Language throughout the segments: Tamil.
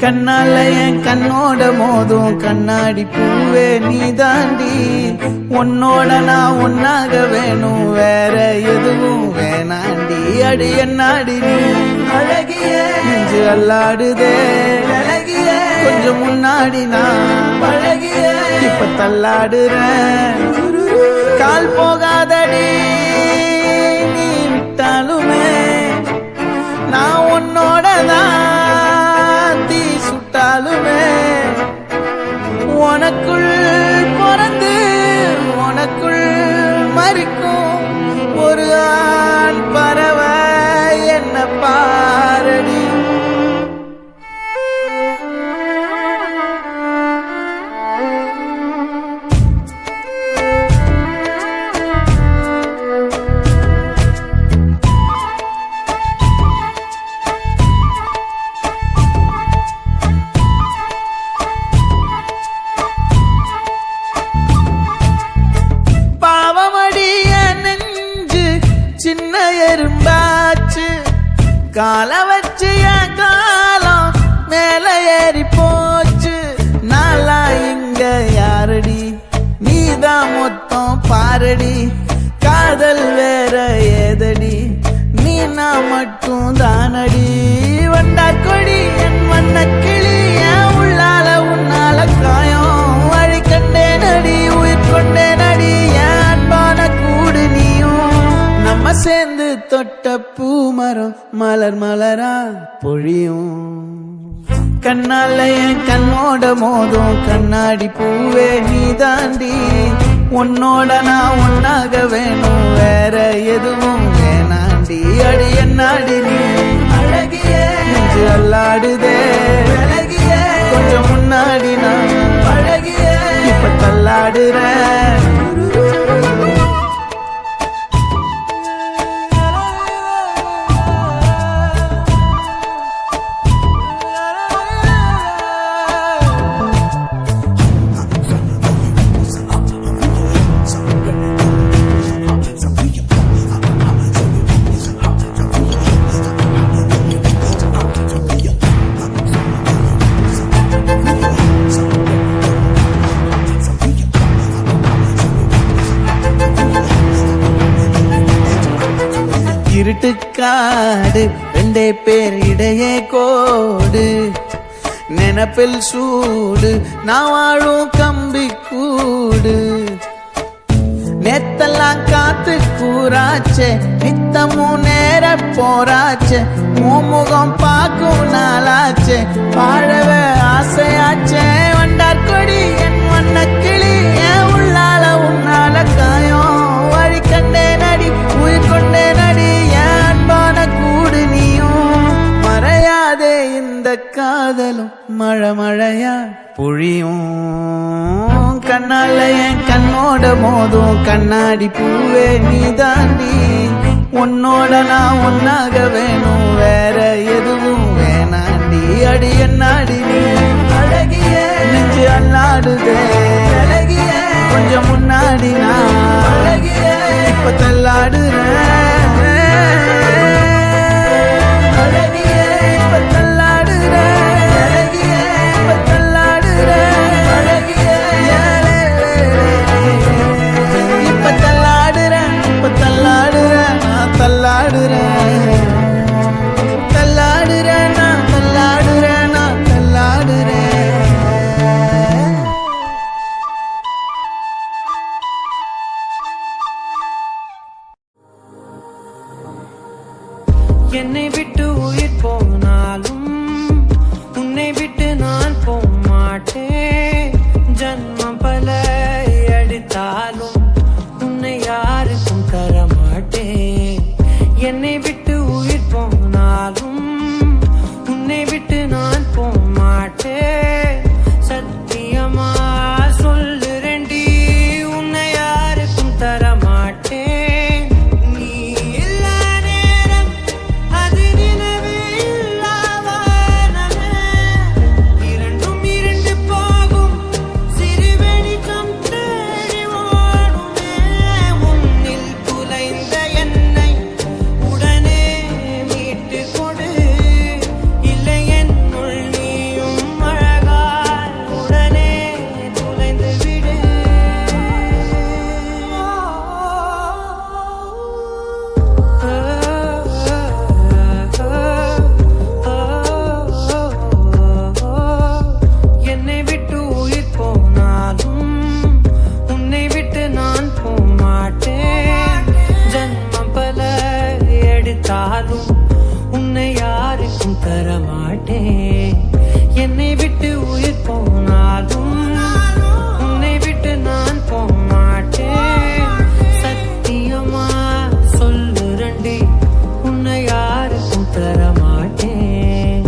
கண்ணால என் கண்ணோட மோதும் கண்ணாடி பூவே நீ தாண்டி, உன்னோட நான் ஒன்னாக வேணும் வேற எதுவும் வேணாண்டி. அடி என்னாடி நீ அழகிய நெஞ்சு அல்லாடுதே அழகிய, கொஞ்சம் முன்னாடி நான் அழகிய இப்ப தள்ளாடுறேன். கால் போகாதடி நீ விட்டாலுமே நான் உன்னோட தான் சுட்டாலுமே, உனக்குள் பிறந்து உனக்குள் மறிக்கும் ஒரு ஆண் பறவை என்ன பாரடி. கால வச்சு என் காலம் மேல ஏறி போச்சு. நாளா இங்க யாரடி நீதான் மொத்தம் பாரடி. காதல் வேற ஏதடி நீ நான் மட்டும் தானடி. வண்டா கொடி என் வண்ண கிளி என் உள்ளால உன்னால காயம் வழி கண்டே நடி உயிர் கொண்டே நடி. என் அன்பான கூடு நீயும் நம்ம சேர்ந்து தொட்ட பூமரம் மலர் மலரா பொழியும். கண்ணால என் கண்ணோட மோதும் கண்ணாடி பூவே நீ தாண்டி, உன்னோட நான் ஒன்னாக வேணும் வேற எதுவும் வேணாண்டி. அடி என்னாடி நீ அழகிய நெஞ்சு அல்லாடுதே அழகிய, கொஞ்சம் முன்னாடி நான் அழகிய இப்ப தள்ளாடுறேன். காடு ரெண்டே பேர் இடையே கோடு நினப்பில் சூடு நான் வாழும் கம்பி கூடு நேத்தெல்லாம் காத்து கூறாச்சே நித்தமும் நேர போராச்சே முகம் பார்க்கும் நாளாச்சே வாழவே ஆசையாச்சே வண்டார் கொடி என் வண்ண கிளி என் உள்ளால உன்னால காயம் வழி கண்டே நடி உயிர் கொண்டே நடி என் அன்பான கூடு நீயும் மறையாதே இந்த காதலும் மழை மழையா பொழியும் கண்ணால என் கண்ணோட மோதும் கண்ணாடி பூவே நீ தாண்டி உன்னோட நான் ஒன்னாக வேணும் வேற எதுவும் வேணாண்டி அடி என்னாடி நீ அழகிய நெஞ்சு அல்லாடுதே அழகிய கொஞ்சம் முன்னாடி நான் அழகிய இப்ப தள்ளாடுறேன் அழகிய இப்ப தள்ளாடுறேன் அழகிய இப்ப தள்ளாடுறேன் என்னை விட்டு உயிர் போனாலும் உன்னை விட்டு நான் போக மாட்டேன் ஜன்மம் பல அடித்தாலும் உன்னை யாருக்கும் தர மாட்டேன் என்னை விட்டு உயிர் போனாலும் உன்னை விட்டு நான் போக மாட்டேன் சத்தியமா சொல்லுறேன்டி உன்னை யாருக்கும் தர மாட்டேன் உன்னை யாருக்கும் தர மாட்டேன் என்னை விட்டு உயிர் போனாலும் உன்னை விட்டு நான் போக மாட்டேன் சத்தியமா சொல்லுறண்டி உன்னை யாருக்கும் தர மாட்டேன்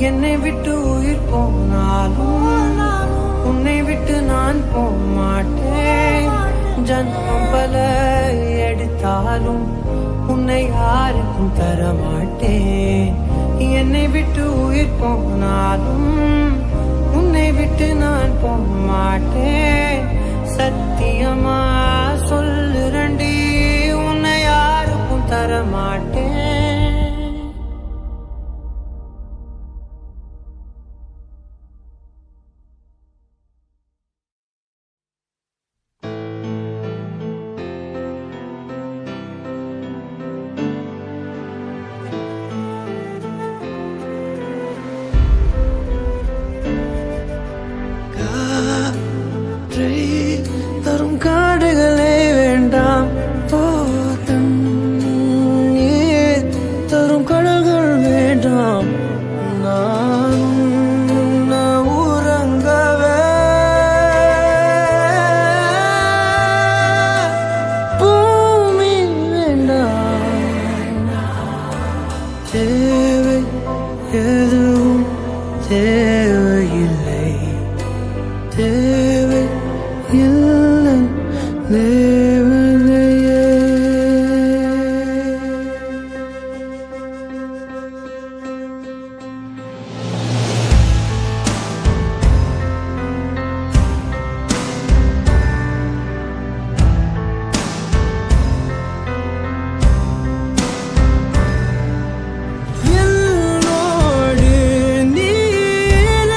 என்னை விட்டு உயிர் போனாலும் உன்னை விட்டு நான் போக மாட்டேன் ஜன்மம் பல எடுத்தாலும் உன்னை யாருக்கும் தர மாட்டேன் என்னை விட்டு உயிர் போனாலும் உன்னை விட்டு நான் போக மாட்டேன் சத்தியமா சொல்லுறண்டி உன்னை யாருக்கும் தரமாட்டேன். தரும் காடுகளே வேண்டாம், நீர் தரும் கடல்கள் வேண்டாம், நான் உறங்கவே பூமி வேண்டாம். தேவை எதுவும் தேவையில்லை, தேவை இல்லை தேவனையே. என்னோடு நீல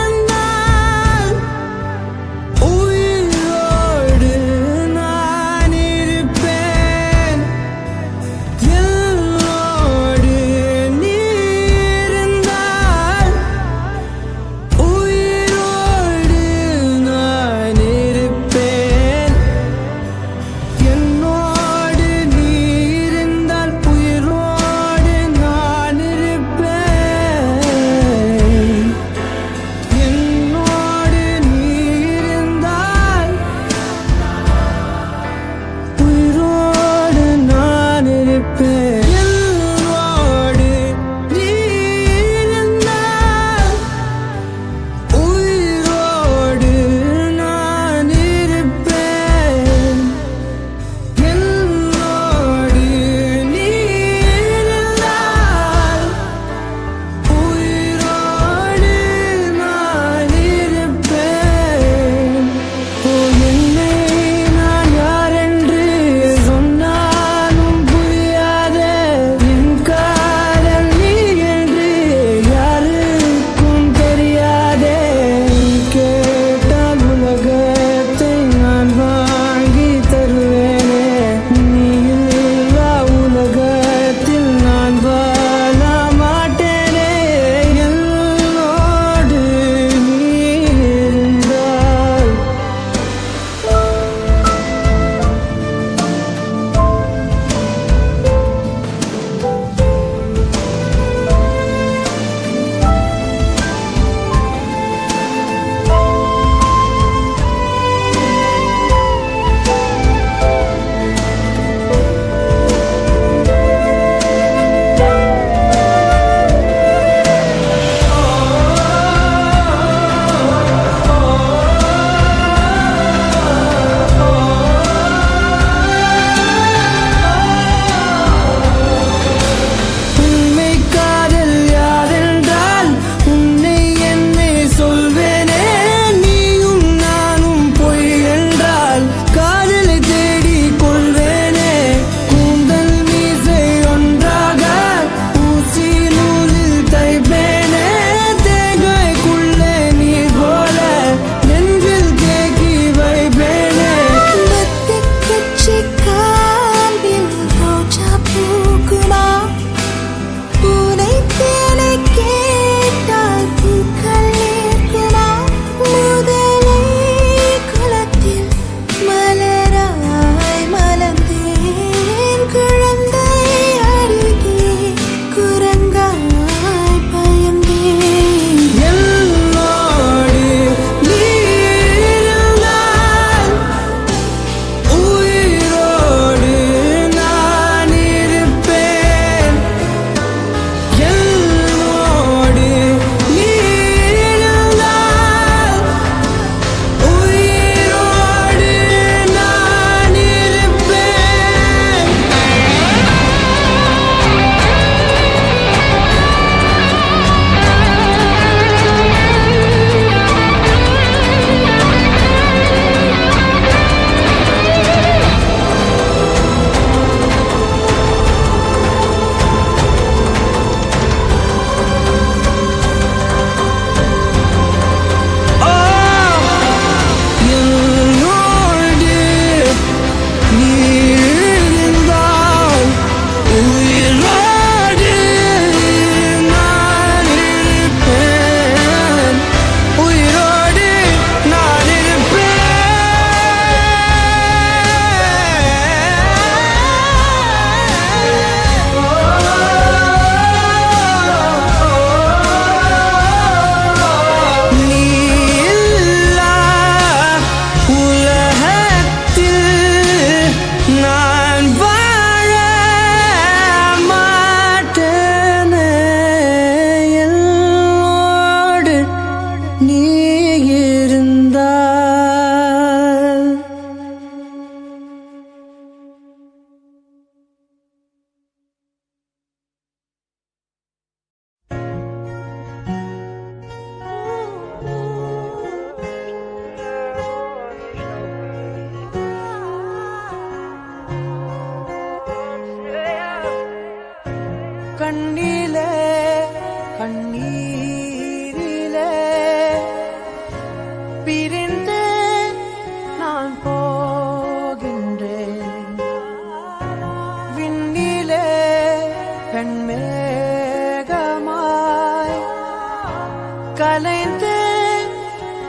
கலைந்தேன்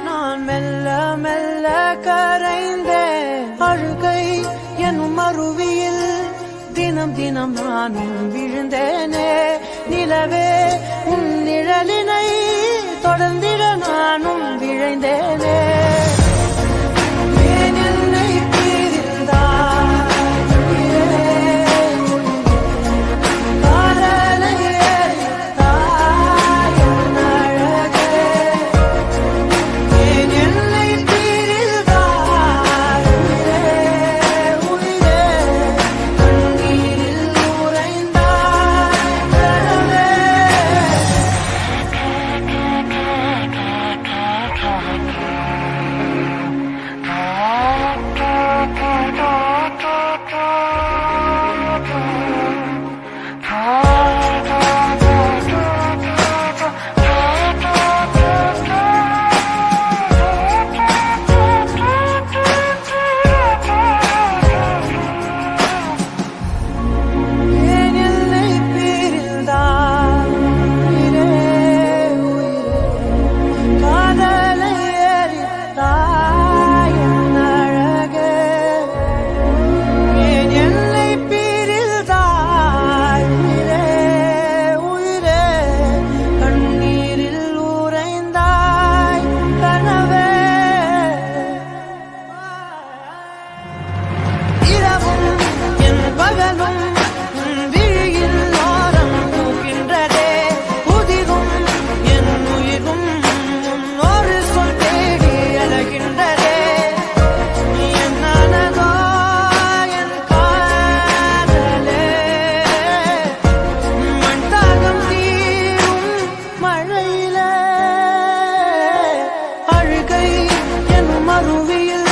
நான் மெல்ல மெல்ல கரைந்தேன் அழுகை எனும் அருவியில் தினம் தினம் நானும் விழுந்தேனே நிலவே உன் நிழலினை தொடர்ந்திட நானும் விழைந்தேனே ஏன் என்னை பிரிந்தாய் காதலை எரித்தாய் என் அழகே ஏன் என்னை பிரிந்தாய் உயிரே கண்ணீரில் உறைந்தாய் கனவே ஏன் என்னை பிரிந்தாய் உயிரே காதலை எரித்தாய் என் அழகே ஏன் என்னை பிரிந்தாய் உயிரே கண்ணீரில் உறைந்தாய் கனவே இரவும் என் பகலும் உன் விழியில் ஓரம் பூக்கின்றதே புதிரும் என் உயிரும் ஒரு சொல் தேடி அழகின்றதே என்னதோ என் காதலே மண் தாகம் தீரும் மழையிலே அழுகை எனும் அருவியில்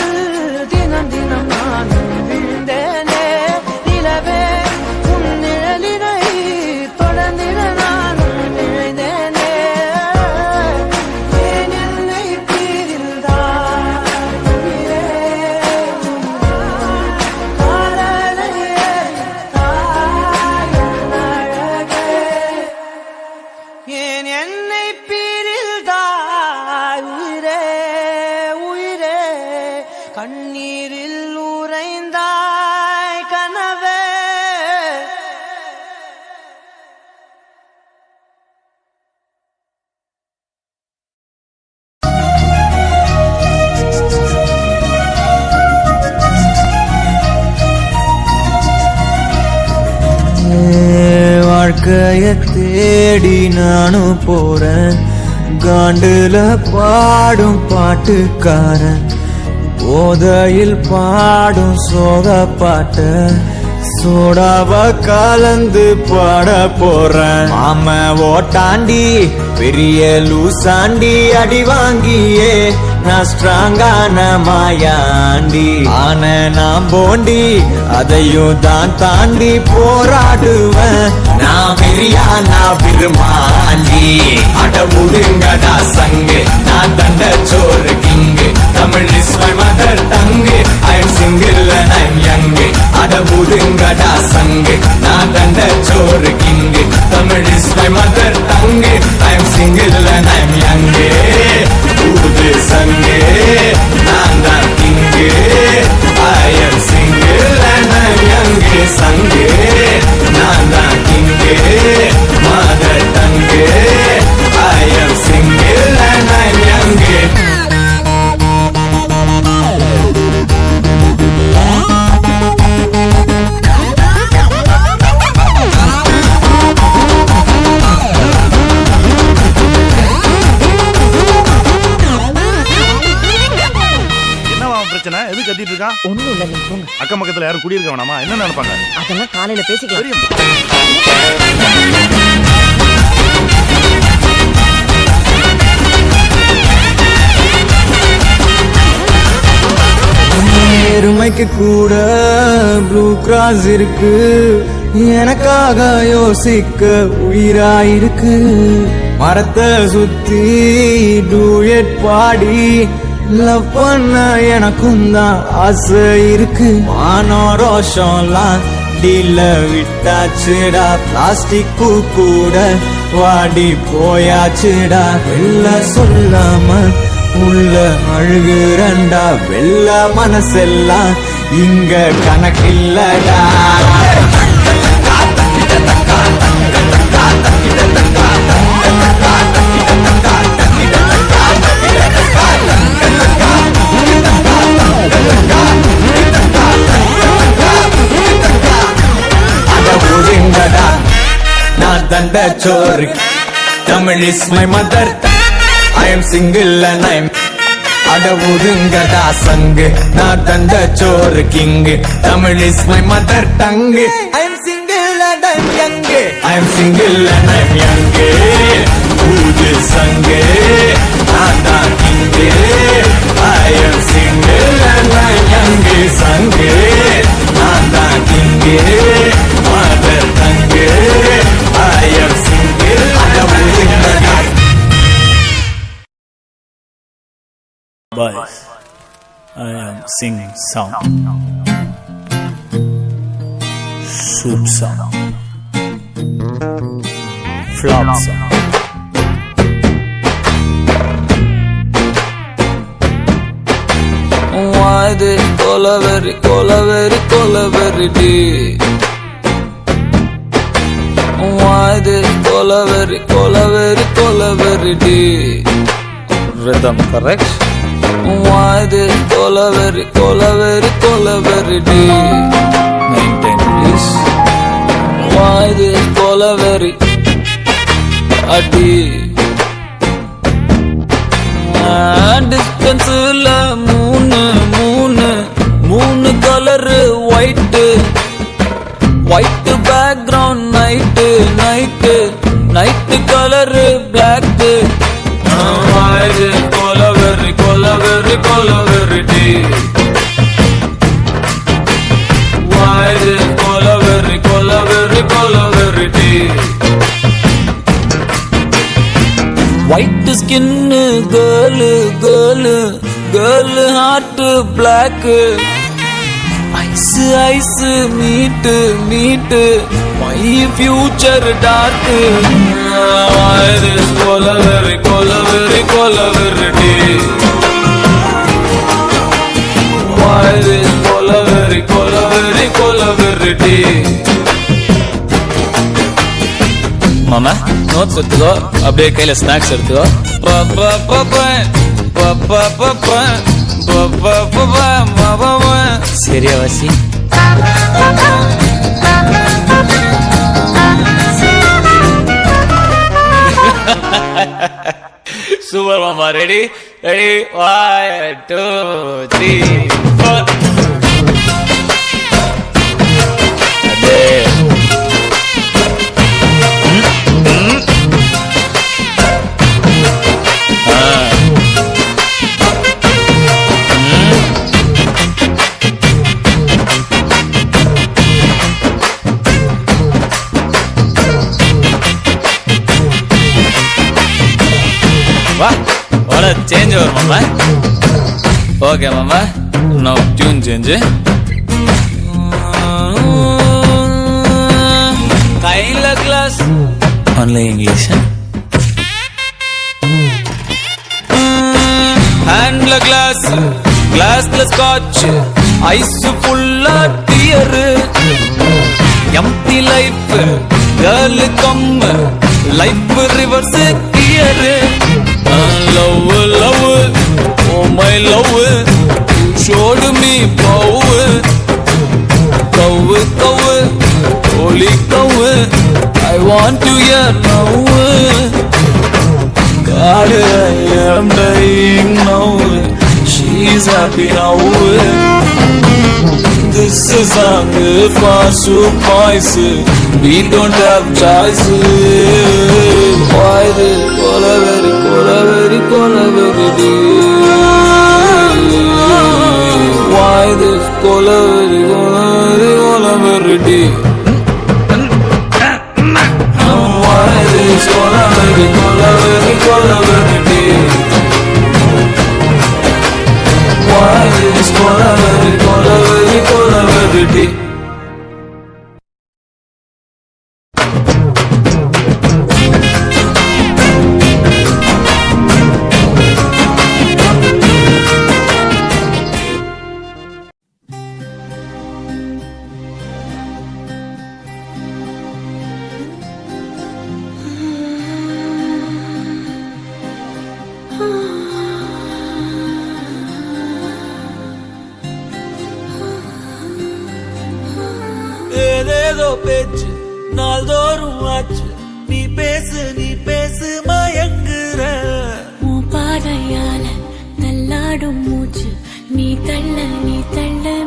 தினம் தினம் நானும் விழுந்தேனே நிலவே உன் நிழலினை தொடர்ந்திட நானும் விழைந்தேனே ஏன் என்னை பிரிந்தாய் காதலை எரித்தாய் என் அழகே ஏன் என்னை பிரிந்தாய் உயிரே கண்ணீரில் உறைந்தாய் கனவே வாழ்க்கைய தேடி நானும் போறேன் காண்டுல பாடும் பாட்டுக்காரன் போதையில் பாடும் சோக பாட்ட சோடாவ கலந்து பாட போறேன் மாம ஓட்டாண்டி பெரிய லூசாண்டி அடி வாங்கியே நான் ஸ்ட்ராங்கான மாயாண்டி ஆன நான் போண்டி அதையும் தான் தாண்டி போராடுவேன் நான் வெறியா நான் விரும்பாண்டி அட முடுங்கடா சங்கு நான் தண்ட சோறு king Tamil is my mother tongue I am single and I am young அட முடுங்கடா சங்கு நான் தண்ட சோறு king Tamil is my mother tongue I am single and I am young ஊது சங்கு நான் தான் king I am single and I am young சங்கு நான் தான் king mother tongue I am single and I am young எது கத்திட்டு இருக்கான்? ஒண்ணும் இல்ல, நீங்க போங்க. அக்கம் பக்கத்துல யாரும் குடியிருக்க வேணாமா? என்ன நினைப்பாங்க? அதெல்லாம் காலையில பேசிக்கலாம். தெரியும். நேர்மைக்கு கூட ப்ளூ கிராஸ் இருக்கு எனக்காக யோசிக்க உயிராயிருக்கு மரத்தை சுத்தி டூயட் பாடி லவ் பண்ண எனக்கும் தான் ஆசை இருக்கு மானோ ரோஷம்லாம் டீல விட்டாச்சுடா பிளாஸ்டிக் பூ கூட வாடி போயாச்சுடா வெள்ள சொல்லாம உள்ள அழுகுறண்டா வெள்ள மனசெல்லாம் இங்க கணக்கில்லடா நான் தண்ட சோறு Tamil is my mother I am single and I'm அடவுதுங்கடா சங்கு நான் தண்ட சோறு king Tamil is my mother tongue I am single and I'm young I am single and I'm young ஊது சங்கு நான் தான் king I am single and I'm young சங்கு நான் தான் king mother tongue I am single அடவுதுங்கடா Boys, I am singing song. Soup song. Flop song. Why they colaveri, colaveri, colaveri day? Why they colaveri, colaveri, colaveri day? Rhythm correct? Why this colaveri, colaveri, colaveri day? Maintain please. Why this colaveri a day? Distance la moon color white background night color black. Why this colaveri, colaveri, colaveri day? Why this colaveri, colaveri, colaveri day? White skin girl heart black. Ice meet my future dark. Why this colaveri, colaveri, colaveri day? Why this colaveri, colaveri, colaveri day? மாமா நோட்ஸ் எடுத்துக்கோ அப்படியே கையில ஸ்நாக்ஸ் எடுத்துக்கோ சரியா வாசி சூப்பர் மாமா ready ready 1 2 3 4 what a change over mama. Okay mama, now tune change. Kaila glass only English. Hand glass, glass scotch, ice full of tear. Empty life, girl come, life reverse gear. Love, oh my love, you showed me power. Cow, holy cow, I want to hear now. God, I am dying now. She's happy now. This is song for soup boys. We don't have choice. Why the colaveri, colaveri, colaveri day? Why this colaveri, colaveri, colaveri day? Why this colaveri, colaveri, colaveri day? Why this colaveri, colaveri, colaveri day? பேச்சு நாள்தோறும் ஆச்சு நீ பேசு மயங்குற உன் பார்வையால தள்ளாடும் மூச்சு நீ தள்ள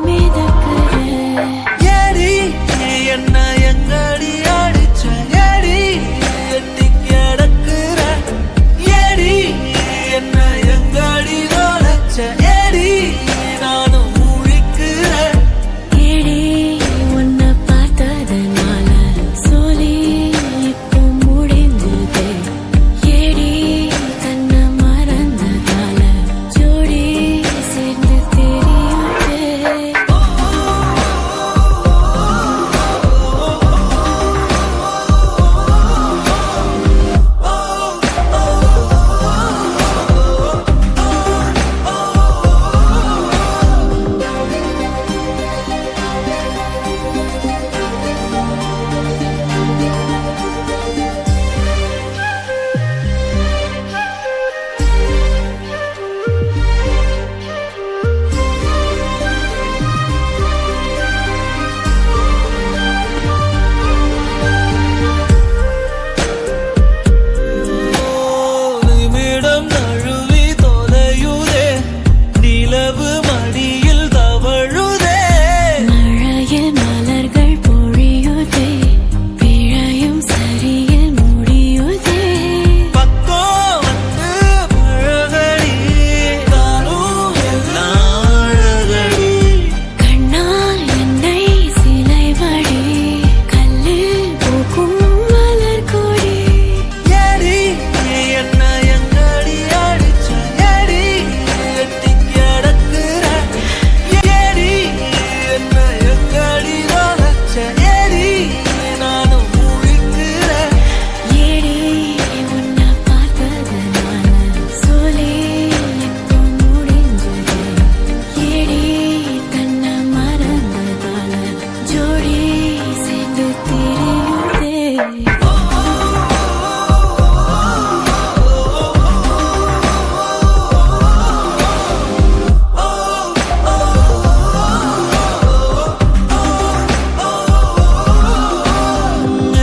மிதக்குற ஏடி என்ன எங்கடி அடிச்ச ஏடி எட்டி கிடக்குற ஏடி என்ன எங்கடி நோலச்ச ஏடி நானும் முழிக்கிறேன் ஏடி உன்னை பார்த்ததனால சொல்லி இப்போ முடிஞ்சது ஏடி தன்னை மறந்ததால ஜோடி சேர்ந்து தெரியுது நிமிடம் நழுவி தொலையுதே நிலவு மடியில் தவழுதே மழையில் மலர்கள் பொழியுதே பிழையும் சரியில் முடியுதே பக்கம் வந்து பழகடி தானும் எல்லாம் அழகடி கண்ணால் என்னை சிலை வடி கல்லில் பூக்கும் மலர் கொடி ஏடி என்ன எங்கடி அடிச்ச ஏடி எட்டி கிடக்குற ஏடி என்ன எங்கடி நோலச்ச ஏடி நானும் முழிக்கிறேன் ஏடி உன்னை பார்த்ததனால சொல்லி இப்போ முடிஞ்சது ஏடி தன்னை மறந்ததால ஜோடி சேர்ந்து தெரியுதே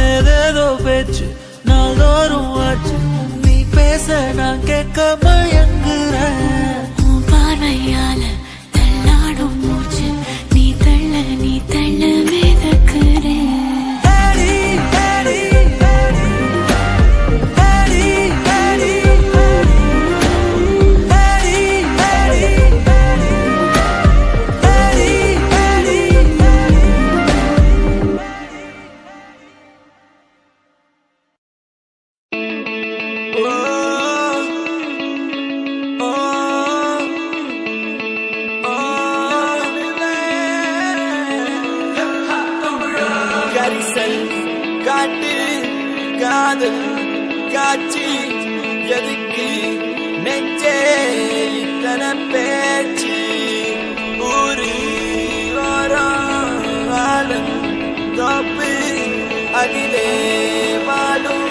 ஏதேதோ பேச்சு நாள்தோறும் ஆச்சு நீ பேச நான் கேட்க மயங்குறேன் உன் பார்வையால தள்ளாடும் மூச்சு நீ தள்ள மிதக்குறேன் ஏடி ஏடி ஏடி ஏடி ஏடி ஏடி ஏடி கரிசல் காட்டு காதல் காட்சி எதுக்கு நெஞ்சே இத்தனை பேச்சு ஊரு வாரம் தோப்பு அதிலே வாழும்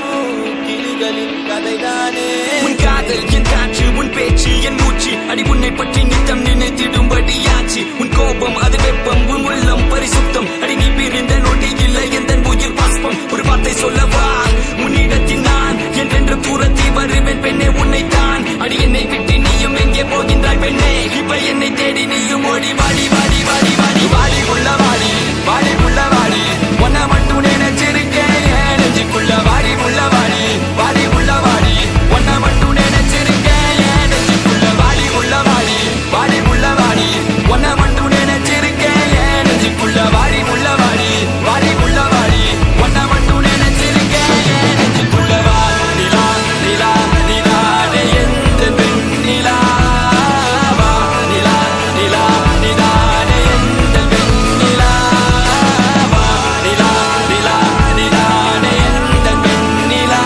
கிளிகளின் கதைதானே உன் காதல் என் காற்று உன் பேச்சு என் மூச்சு அடி உன்னை பற்றி நித்தம் நினைத்திடும்படியாச்சு உன் கோபம் அது வெப்பம் உன் உள்ளம் பரிசுத்தம் அடி நீ பிரிந்த நொடி இல்லை எந்த உயிர் பாஸ்பம் ஒரு வார்த்தை சொல்லவா உன்னிடத்தில் நான் என்றென்று தூரத்தி வருவேன் பெண்ணே உன்னைத்தான் அடி என்னை விட்டு நீயும் எங்கே போகின்றாய் பெண்ணே இப்ப என்னை தேடி நீயும் ஓடி வாடி வாடி வாடி வாடி வாடி உள்ள வாடி வாடி உள்ள வாடி ஒன்ன மட்டும் நினைச்சிருக்கேன் என் நெஞ்சுக்குள்ள வாடி உள்ள வாடி வாடி உள்ள வாடி ஒன்ன மட்டும் நினைச்சிருக்கேன் என் நெஞ்சுக்குள்ள வாடி உள்ள வாடி வாடி உள்ள வாடி ஒன்ன மட்டும் நினைச்சிருக்கேன் என் நெஞ்சுக்குள்ள வாடி உள்ள வாடி வாடி உள்ள வாடி ஒன்ன மட்டும் நினைச்சிருக்கேன் என் நெஞ்சுக்குள்ள வா நிலா நிலா நிலானே எந்த பெண் நிலா வா நிலா நிலா நிலானே எந்த பெண் நிலா வா நிலா நிலா நிலானே எந்த பெண் நிலா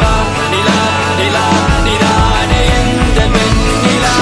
வா நிலா நிலா நிலானே எந்த பெண் நிலா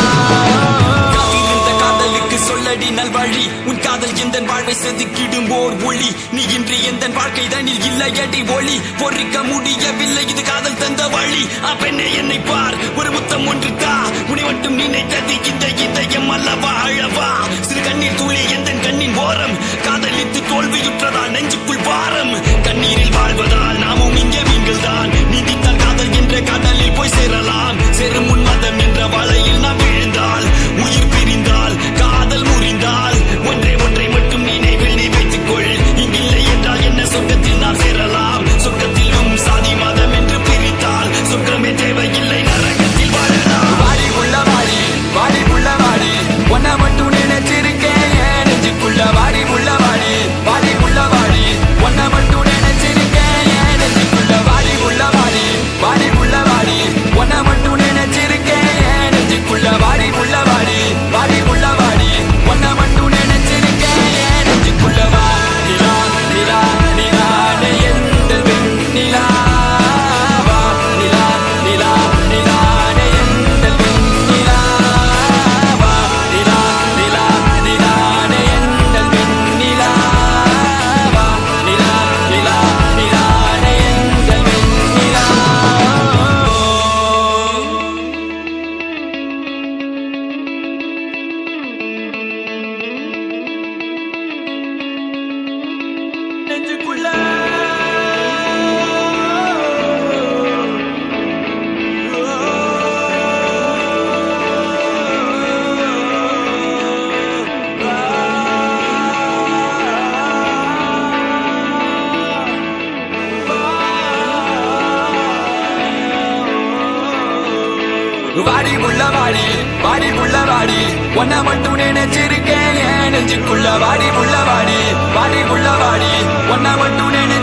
காத்திருந்த காதலுக்கு சொல்லடி நல்வழி உன் காதல் எந்த வாழ்வை செதுக்கிடும் ஓர் ஒளி நீ இன்றி எந்த வாழ்க்கை தனில் இல்லையடி ஒளி பொறிக்க முடியவில்லை இது காதல் தந்த வழி பெண்ணே என்னை பார் ஒரு முத்தம் ஒன்று தா உன்னை மட்டும் நினைத்தது இந்த இதயம் அல்லவா அழவா சிறு கண்ணீர் துளி எந்த கண்ணின் ஓரம் காதலித்து தோல்வியுற்றதால் நெஞ்சுக்குள் பாரம் கண்ணீரில் வாழ்வதால் நாமும் இங்கே மீன்கள் தான் நீதித்தால் காதல் என்ற கடலில் போய் சேரலாம் சேரும் உன்மதம் என்ற வலையில் நாம் விழுந்தால் உயிர் பிரிந்தால் காதல் முறிந்தால் ஒன்றை மட்டும் நினைவில் நீ வைத்துக் கொள் இங்கில்லை என்றால் என்ன சொர்க்கத்தில் நாம் சேரலாம் சொர்க்கத்திலும் சாதி மதம் என்று பிரித்தால் சொர்க்கமே தேவையில்லை நரகத்தில் வாழலாம் வாடி உள்ள வாடி வாடி உள்ள வாடி ஒன்ன மட்டும் நினைச்சிருக்கேன் நெஞ்சுக்குள்ள வாடி உள்ள வாடி வாடி உள்ள வாடி ஒன்ன மட்டும் நினைச்சிருக்கேன் நெஞ்சுக்குள்ள வாடி உள்ள வாடி வாடி உள்ள வாடி ஒன்ன மட்டும் நினைச்சிருக்கேன் நெஞ்சுக்குள்ள வாடி உள்ள வாடி வாடி உள்ள வாடி ஒன்ன மட்டும் நினைச்சிருக்கேன் நெஞ்சுக்குள்ள வா நிலா நிலா நிலா எந்த வெண்ணிலா வா நிலா நிலா நிலா எந்த வெண்ணிலா வா நிலா நிலா நிலா எந்த வெண்ணிலா வா நிலா நிலா நிலா எந்த வெண்ணிலா நெஞ்சுக்குள்ள வாடி உள்ள வாடி வாடி உள்ள வாடி ஒன்ன மட்டும் நினைச்சிருக்கேன் நெஞ்சுக்குள்ள வாடி உள்ள வாடி வாடி உள்ள வாடி ஒன்ன மட்டும் நினை